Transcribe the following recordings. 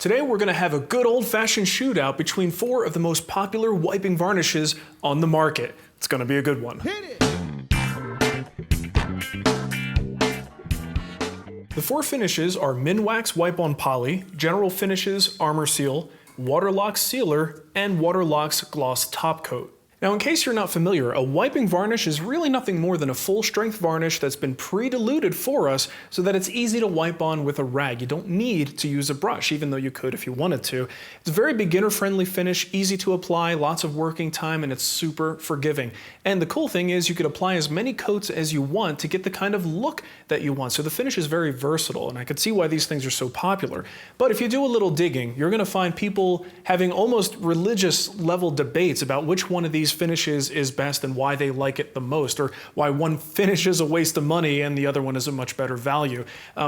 Today we're going to have a good old-fashioned shootout between 4 of the most popular wiping varnishes on the market. It's going to be a good one. The 4 finishes are Minwax Wipe-On Poly, General Finishes Armor Seal, Waterlox Sealer, and Waterlox Gloss Top Coat. Now, in case you're not familiar, a wiping varnish is really nothing more than a full-strength varnish that's been pre-diluted for us so that it's easy to wipe on with a rag. You don't need to use a brush, even though you could if you wanted to. It's a very beginner-friendly finish, easy to apply, lots of working time, and it's super forgiving. And the cool thing is you could apply as many coats as you want to get the kind of look that you want. So the finish is very versatile, and I could see why these things are so popular. But if you do a little digging, you're going to find people having almost religious-level debates about which one of these finishes is best and why they like it the most, or why one finish is a waste of money and the other one is a much better value.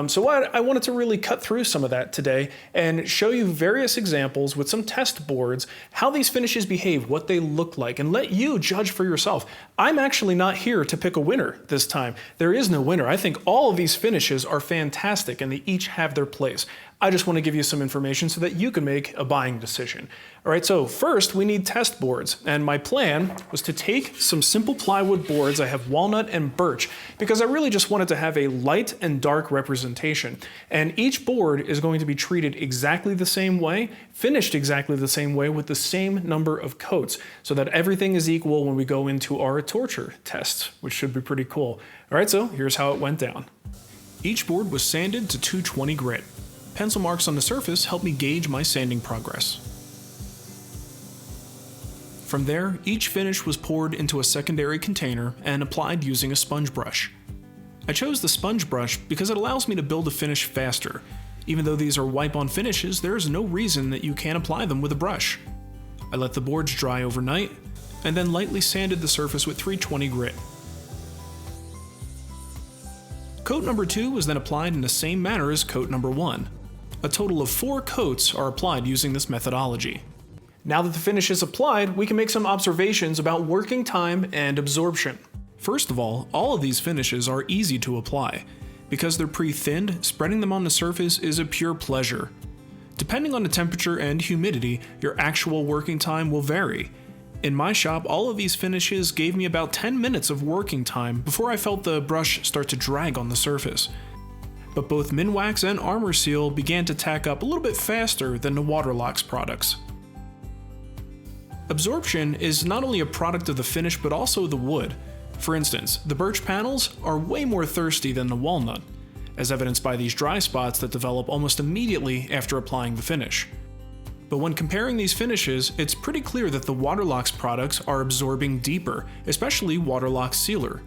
So I wanted to really cut through some of that today and show you various examples with some test boards, how these finishes behave, what they look like, and let you judge for yourself. I'm actually not here to pick a winner this time. There is no winner. I think all of these finishes are fantastic and they each have their place. I just want to give you some information so that you can make a buying decision. All right, so first we need test boards, and my plan was to take some simple plywood boards. I have walnut and birch because I really just wanted to have a light and dark representation. And each board is going to be treated exactly the same way, finished exactly the same way with the same number of coats so that everything is equal when we go into our torture tests, which should be pretty cool. All right, so here's how it went down. Each board was sanded to 220 grit. Pencil marks on the surface help me gauge my sanding progress. From there, each finish was poured into a secondary container and applied using a sponge brush. I chose the sponge brush because it allows me to build a finish faster. Even though these are wipe-on finishes, there is no reason that you can't apply them with a brush. I let the boards dry overnight, and then lightly sanded the surface with 320 grit. Coat number 2 was then applied in the same manner as coat number 1. A total of 4 coats are applied using this methodology. Now that the finish is applied, we can make some observations about working time and absorption. First of all of these finishes are easy to apply. Because they're pre-thinned, spreading them on the surface is a pure pleasure. Depending on the temperature and humidity, your actual working time will vary. In my shop, all of these finishes gave me about 10 minutes of working time before I felt the brush start to drag on the surface. But both Minwax and Armor Seal began to tack up a little bit faster than the Waterlox products. Absorption is not only a product of the finish but also the wood. For instance, the birch panels are way more thirsty than the walnut, as evidenced by these dry spots that develop almost immediately after applying the finish. But when comparing these finishes, it's pretty clear that the Waterlox products are absorbing deeper, especially Waterlox Sealer.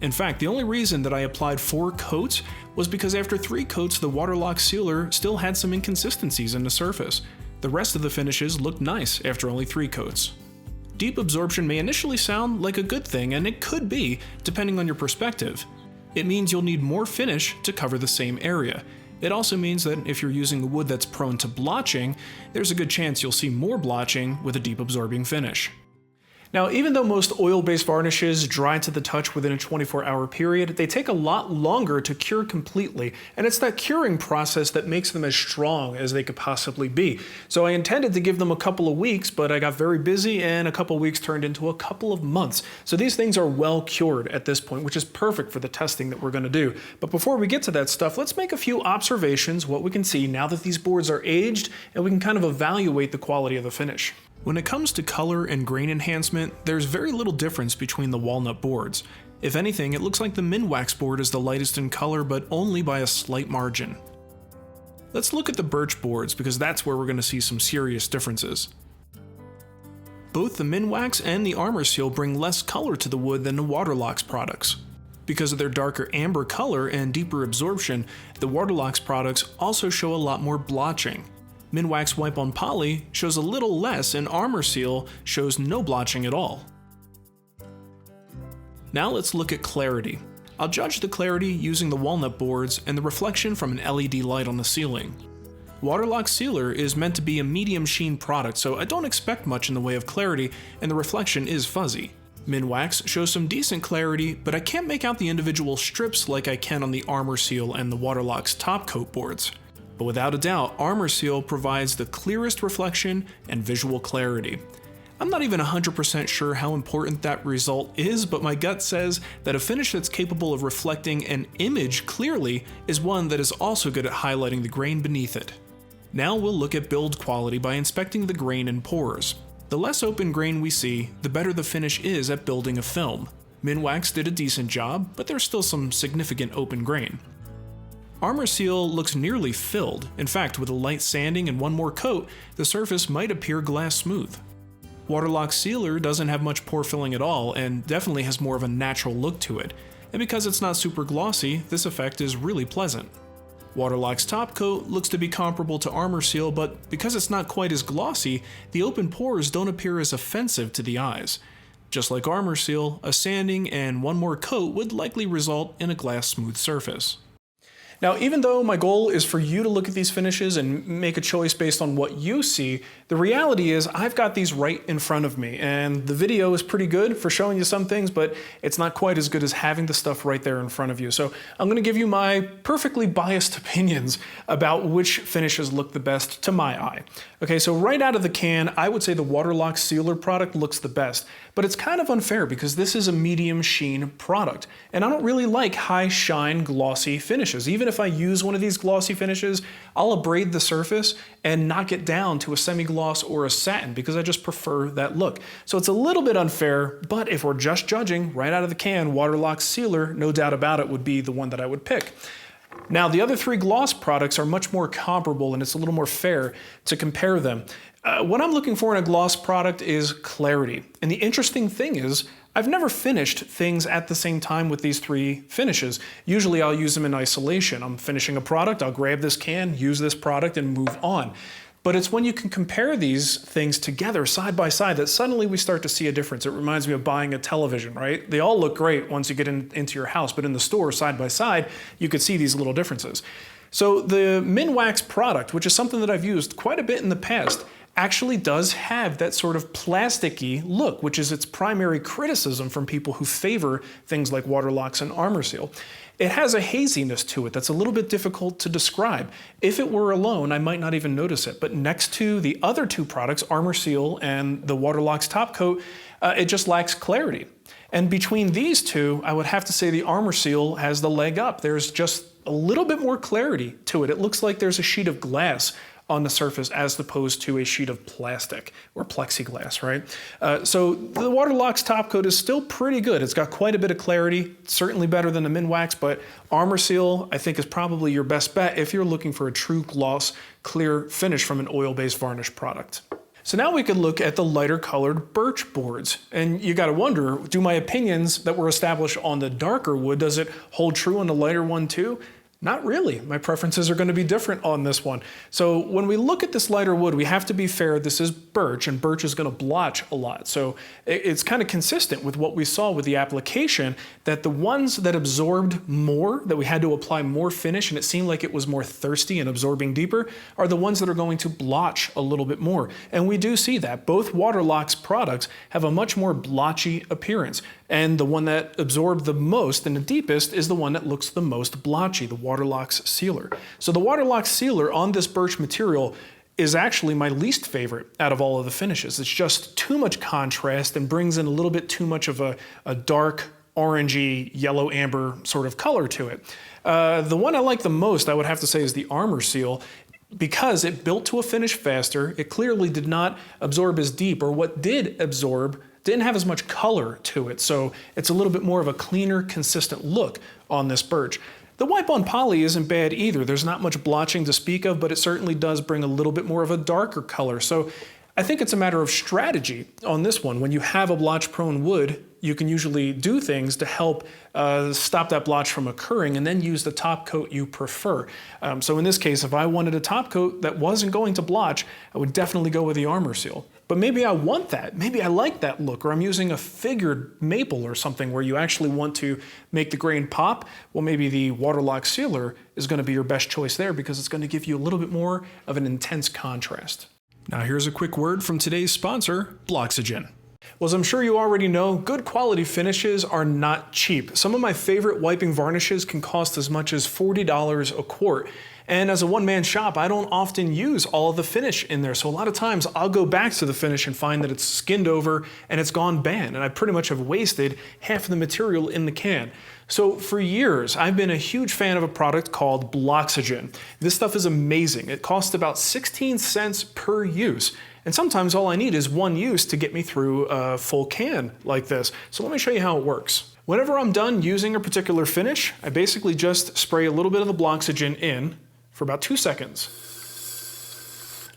In fact, the only reason that I applied 4 coats was because after 3 coats the Waterlox Sealer still had some inconsistencies in the surface. The rest of the finishes looked nice after only 3 coats. Deep absorption may initially sound like a good thing, and it could be, depending on your perspective. It means you'll need more finish to cover the same area. It also means that if you're using a wood that's prone to blotching, there's a good chance you'll see more blotching with a deep absorbing finish. Now, even though most oil-based varnishes dry to the touch within a 24-hour period, they take a lot longer to cure completely, and it's that curing process that makes them as strong as they could possibly be. So I intended to give them a couple of weeks, but I got very busy and a couple of weeks turned into a couple of months. So these things are well cured at this point, which is perfect for the testing that we're going to do. But before we get to that stuff, let's make a few observations, what we can see now that these boards are aged, and we can kind of evaluate the quality of the finish. When it comes to color and grain enhancement, there's very little difference between the walnut boards. If anything, it looks like the Minwax board is the lightest in color, but only by a slight margin. Let's look at the birch boards because that's where we're going to see some serious differences. Both the Minwax and the Armor Seal bring less color to the wood than the Waterlox products. Because of their darker amber color and deeper absorption, the Waterlox products also show a lot more blotching. Minwax Wipe-On Poly shows a little less and Armor Seal shows no blotching at all. Now let's look at clarity. I'll judge the clarity using the walnut boards and the reflection from an LED light on the ceiling. Waterlox Sealer is meant to be a medium sheen product, so I don't expect much in the way of clarity, and the reflection is fuzzy. Minwax shows some decent clarity, but I can't make out the individual strips like I can on the Armor Seal and the Waterlox top coat boards. But without a doubt, Armor Seal provides the clearest reflection and visual clarity. I'm not even 100% sure how important that result is, but my gut says that a finish that's capable of reflecting an image clearly is one that is also good at highlighting the grain beneath it. Now we'll look at build quality by inspecting the grain and pores. The less open grain we see, the better the finish is at building a film. Minwax did a decent job, but there's still some significant open grain. Armor Seal looks nearly filled. In fact, with a light sanding and one more coat, the surface might appear glass smooth. Waterlock Sealer doesn't have much pore filling at all and definitely has more of a natural look to it, and because it's not super glossy, this effect is really pleasant. Waterlock's top coat looks to be comparable to Armor Seal, but because it's not quite as glossy, the open pores don't appear as offensive to the eyes. Just like Armor Seal, a sanding and one more coat would likely result in a glass smooth surface. Now, even though my goal is for you to look at these finishes and make a choice based on what you see, the reality is I've got these right in front of me, and the video is pretty good for showing you some things, but it's not quite as good as having the stuff right there in front of you. So I'm going to give you my perfectly biased opinions about which finishes look the best to my eye. Okay, so right out of the can, I would say the Waterlock Sealer product looks the best, but it's kind of unfair because this is a medium sheen product, and I don't really like high shine glossy finishes. Even if I use one of these glossy finishes, I'll abrade the surface and knock it down to a semi-gloss or a satin because I just prefer that look. So it's a little bit unfair, but if we're just judging right out of the can, Waterlock Sealer, no doubt about it, would be the one that I would pick. Now, the other three gloss products are much more comparable and it's a little more fair to compare them. What I'm looking for in a gloss product is clarity. And the interesting thing is, I've never finished things at the same time with these three finishes. Usually I'll use them in isolation. I'm finishing a product, I'll grab this can, use this product, and move on. But it's when you can compare these things together side by side that suddenly we start to see a difference. It reminds me of buying a television, right? They all look great once you get into your house, but in the store, side by side, you could see these little differences. So the Minwax product, which is something that I've used quite a bit in the past, actually does have that sort of plasticky look, which is its primary criticism from people who favor things like Waterlocks and Armor Seal. It has a haziness to it that's a little bit difficult to describe. If it were alone, I might not even notice it, but next to the other two products, Armor Seal and the Waterlock's top coat, it just lacks clarity. And between these two, I would have to say the Armor Seal has the leg up. There's just a little bit more clarity to it. It looks like there's a sheet of glass on the surface as opposed to a sheet of plastic or plexiglass, right? So the Waterlock's top coat is still pretty good. It's got quite a bit of clarity, certainly better than the Minwax, but Armor Seal I think is probably your best bet if you're looking for a true gloss, clear finish from an oil-based varnish product. So now we could look at the lighter colored birch boards. And you gotta wonder, do my opinions that were established on the darker wood, does it hold true on the lighter one too? Not really. My preferences are going to be different on this one. So when we look at this lighter wood, we have to be fair. This is birch, and birch is going to blotch a lot. So it's kind of consistent with what we saw with the application, that the ones that absorbed more, that we had to apply more finish, and it seemed like it was more thirsty and absorbing deeper, are the ones that are going to blotch a little bit more. And we do see that. Both Waterlock's products have a much more blotchy appearance. And the one that absorbed the most and the deepest is the one that looks the most blotchy, the Waterlock's Sealer. So the Waterlock's Sealer on this birch material is actually my least favorite out of all of the finishes. It's just too much contrast and brings in a little bit too much of a dark, orangey, yellow amber sort of color to it. The one I like the most, I would have to say, is the Armor Seal, because it built to a finish faster. It clearly did not absorb as deep, or what did absorb didn't have as much color to it, so it's a little bit more of a cleaner, consistent look on this birch. The wipe on poly isn't bad either. There's not much blotching to speak of, but it certainly does bring a little bit more of a darker color. So I think it's a matter of strategy on this one. When you have a blotch-prone wood, you can usually do things to help stop that blotch from occurring, and then use the top coat you prefer. So in this case, if I wanted a top coat that wasn't going to blotch, I would definitely go with the Armor Seal. But maybe I want that. Maybe I like that look, or I'm using a figured maple or something where you actually want to make the grain pop. Well, maybe the Waterlock Sealer is going to be your best choice there because it's going to give you a little bit more of an intense contrast. Now here's a quick word from today's sponsor, Bloxygen. Well, as I'm sure you already know, good quality finishes are not cheap. Some of my favorite wiping varnishes can cost as much as $40 a quart. And as a one-man shop, I don't often use all of the finish in there. So a lot of times I'll go back to the finish and find that it's skinned over and it's gone bad. And I pretty much have wasted half of the material in the can. So for years, I've been a huge fan of a product called Bloxygen. This stuff is amazing. It costs about 16 cents per use. And sometimes all I need is one use to get me through a full can like this. So let me show you how it works. Whenever I'm done using a particular finish, I basically just spray a little bit of the Bloxygen in for about 2 seconds.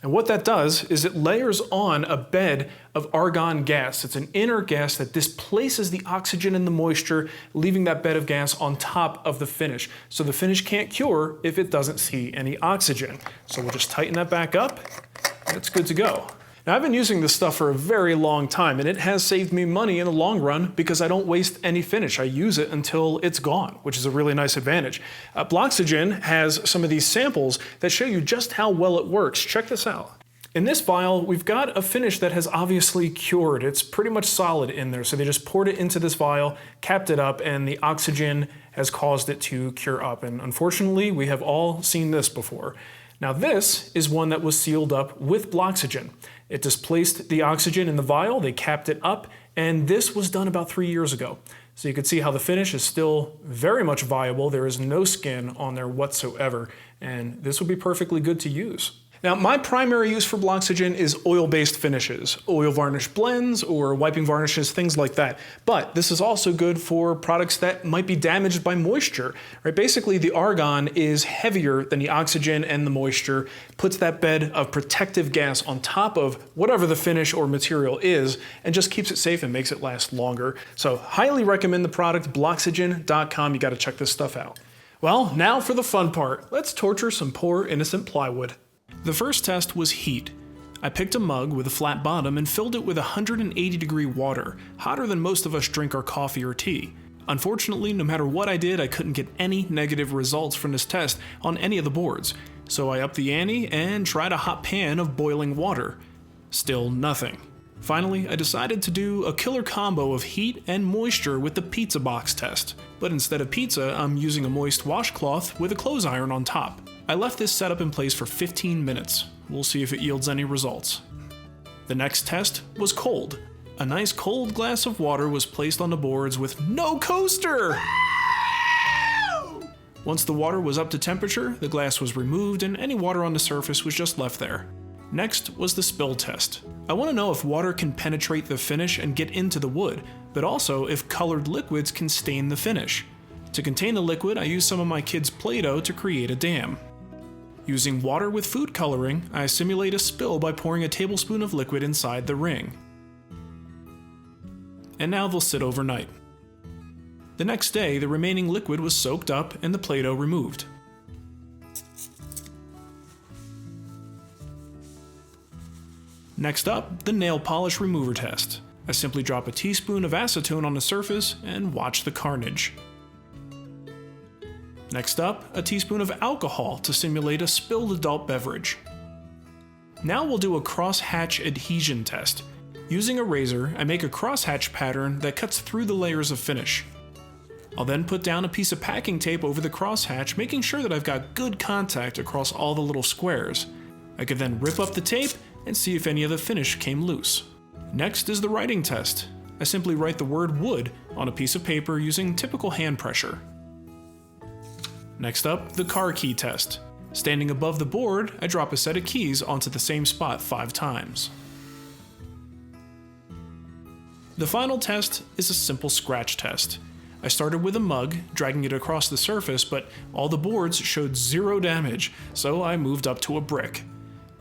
And what that does is it layers on a bed of argon gas. It's an inert gas that displaces the oxygen and the moisture, leaving that bed of gas on top of the finish. So the finish can't cure if it doesn't see any oxygen. So we'll just tighten that back up, and it's good to go. Now, I've been using this stuff for a very long time, and it has saved me money in the long run because I don't waste any finish. I use it until it's gone, which is a really nice advantage. Bloxygen has some of these samples that show you just how well it works. Check this out. In this vial, we've got a finish that has obviously cured. It's pretty much solid in there. So they just poured it into this vial, capped it up, and the oxygen has caused it to cure up. And unfortunately, we have all seen this before. Now this is one that was sealed up with Bloxygen. It displaced the oxygen in the vial, they capped it up, and this was done about 3 years ago. So you can see how the finish is still very much viable. There is no skin on there whatsoever, and this would be perfectly good to use. Now, my primary use for Bloxygen is oil-based finishes, oil varnish blends or wiping varnishes, things like that. But this is also good for products that might be damaged by moisture, right? Basically, the argon is heavier than the oxygen and the moisture, puts that bed of protective gas on top of whatever the finish or material is, and just keeps it safe and makes it last longer. So, highly recommend the product, bloxygen.com. You gotta check this stuff out. Well, now for the fun part. Let's torture some poor innocent plywood. The first test was heat. I picked a mug with a flat bottom and filled it with 180-degree water, hotter than most of us drink our coffee or tea. Unfortunately, no matter what I did, I couldn't get any negative results from this test on any of the boards, so I upped the ante and tried a hot pan of boiling water. Still nothing. Finally, I decided to do a killer combo of heat and moisture with the pizza box test, but instead of pizza, I'm using a moist washcloth with a clothes iron on top. I left this setup in place for 15 minutes. We'll see if it yields any results. The next test was cold. A nice cold glass of water was placed on the boards with no coaster! Once the water was up to temperature, the glass was removed and any water on the surface was just left there. Next was the spill test. I want to know if water can penetrate the finish and get into the wood, but also if colored liquids can stain the finish. To contain the liquid, I used some of my kids' Play-Doh to create a dam. Using water with food coloring, I simulate a spill by pouring a tablespoon of liquid inside the ring. And now they'll sit overnight. The next day, the remaining liquid was soaked up and the Play-Doh removed. Next up, the nail polish remover test. I simply drop a teaspoon of acetone on the surface and watch the carnage. Next up, a teaspoon of alcohol to simulate a spilled adult beverage. Now we'll do a crosshatch adhesion test. Using a razor, I make a crosshatch pattern that cuts through the layers of finish. I'll then put down a piece of packing tape over the crosshatch, making sure that I've got good contact across all the little squares. I could then rip up the tape and see if any of the finish came loose. Next is the writing test. I simply write the word wood on a piece of paper using typical hand pressure. Next up, the car key test. Standing above the board, I drop a set of keys onto the same spot 5 times. The final test is a simple scratch test. I started with a mug, dragging it across the surface, but all the boards showed 0 damage, so I moved up to a brick.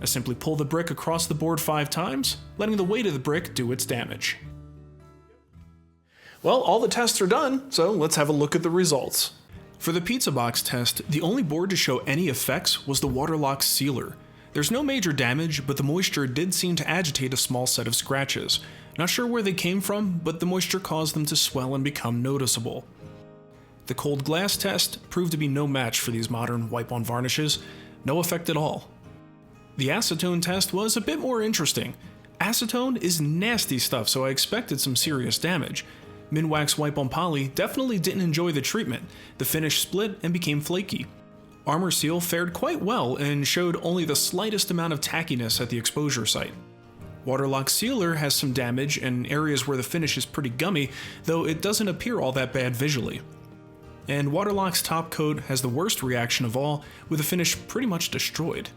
I simply pull the brick across the board 5 times, letting the weight of the brick do its damage. Well, all the tests are done, so let's have a look at the results. For the pizza box test, the only board to show any effects was the waterlock sealer. There's no major damage, but the moisture did seem to agitate a small set of scratches. Not sure where they came from, but the moisture caused them to swell and become noticeable. The cold glass test proved to be no match for these modern wipe-on varnishes. No effect at all. The acetone test was a bit more interesting. Acetone is nasty stuff, so I expected some serious damage. Minwax Wipe on Poly definitely didn't enjoy the treatment. The finish split and became flaky. Armor Seal fared quite well and showed only the slightest amount of tackiness at the exposure site. Waterlock Sealer has some damage in areas where the finish is pretty gummy, though it doesn't appear all that bad visually. And Waterlock's top coat has the worst reaction of all, with the finish pretty much destroyed.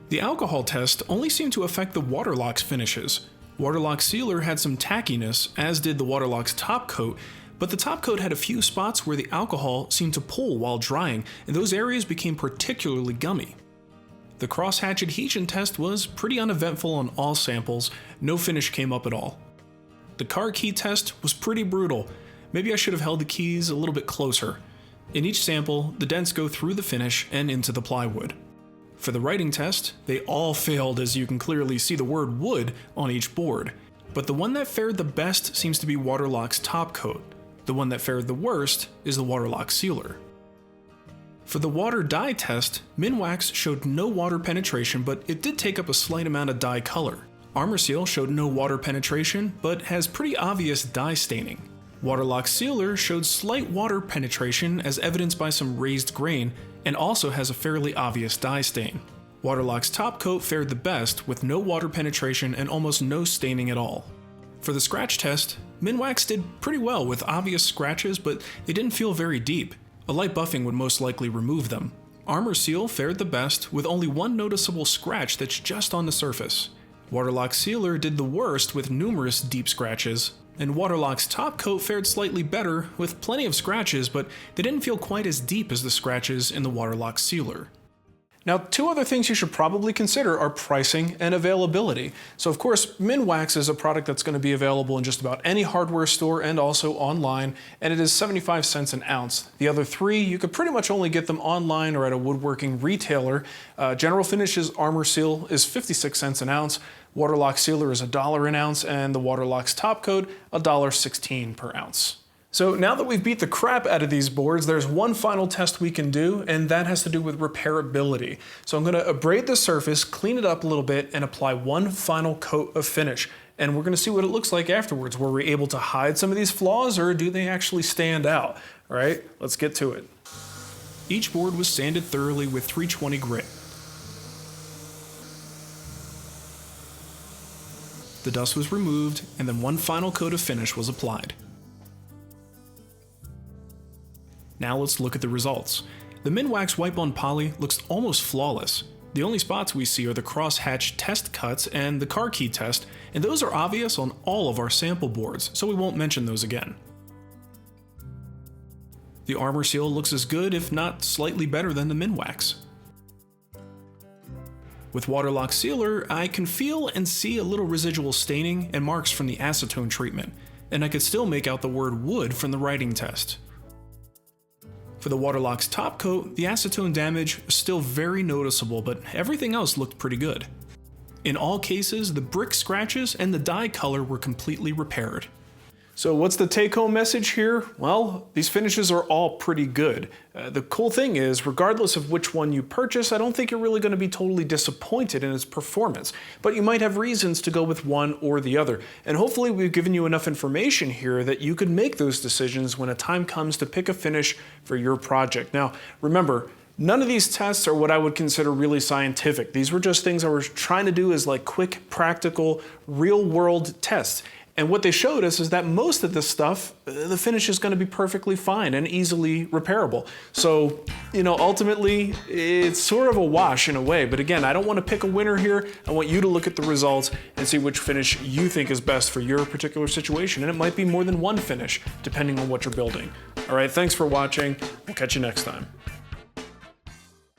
The alcohol test only seemed to affect the Waterlock's finishes. Waterlock Sealer had some tackiness, as did the Waterlock's top coat, but the top coat had a few spots where the alcohol seemed to pull while drying, and those areas became particularly gummy. The crosshatch adhesion test was pretty uneventful on all samples, no finish came up at all. The car key test was pretty brutal. Maybe I should have held the keys a little bit closer. In each sample, the dents go through the finish and into the plywood. For the writing test, they all failed, as you can clearly see the word wood on each board. But the one that fared the best seems to be Waterlock's top coat. The one that fared the worst is the Waterlock Sealer. For the water dye test, Minwax showed no water penetration, but it did take up a slight amount of dye color. Armor Seal showed no water penetration, but has pretty obvious dye staining. Waterlock Sealer showed slight water penetration as evidenced by some raised grain, and also has a fairly obvious dye stain. Waterlock's top coat fared the best with no water penetration and almost no staining at all. For the scratch test, Minwax did pretty well with obvious scratches, but they didn't feel very deep. A light buffing would most likely remove them. Armor Seal fared the best with only one noticeable scratch that's just on the surface. Waterlock Sealer did the worst with numerous deep scratches, and Waterlock's top coat fared slightly better with plenty of scratches, but they didn't feel quite as deep as the scratches in the Waterlock Sealer. Now, two other things you should probably consider are pricing and availability. So of course, Minwax is a product that's going to be available in just about any hardware store and also online, and it is 75 cents an ounce. The other three, you could pretty much only get them online or at a woodworking retailer. General Finishes Armor Seal is 56 cents an ounce, Waterlock Sealer is $1 an ounce, and the Waterlock's top coat, $1.16 per ounce. So now that we've beat the crap out of these boards, there's one final test we can do, and that has to do with repairability. So I'm going to abrade the surface, clean it up a little bit, and apply one final coat of finish. And we're going to see what it looks like afterwards. Were we able to hide some of these flaws, or do they actually stand out? All right, let's get to it. Each board was sanded thoroughly with 320 grit. The dust was removed, and then one final coat of finish was applied. Now let's look at the results. The Minwax Wipe on Poly looks almost flawless. The only spots we see are the crosshatch test cuts and the car key test, and those are obvious on all of our sample boards, so we won't mention those again. The Armor Seal looks as good, if not slightly better than the Minwax. With Waterlock Sealer, I can feel and see a little residual staining and marks from the acetone treatment, and I could still make out the word wood from the writing test. For the Waterlock's top coat, the acetone damage was still very noticeable, but everything else looked pretty good. In all cases, the brick scratches and the dye color were completely repaired. So what's the take-home message here? Well, these finishes are all pretty good. The cool thing is, regardless of which one you purchase, I don't think you're really going to be totally disappointed in its performance, but you might have reasons to go with one or the other. And hopefully we've given you enough information here that you can make those decisions when a time comes to pick a finish for your project. Now, remember, none of these tests are what I would consider really scientific. These were just things I was trying to do as like quick, practical, real-world tests. And what they showed us is that most of this stuff, the finish is going to be perfectly fine and easily repairable. So, ultimately, it's sort of a wash in a way. But again, I don't want to pick a winner here. I want you to look at the results and see which finish you think is best for your particular situation. And it might be more than one finish, depending on what you're building. All right, thanks for watching. We'll catch you next time.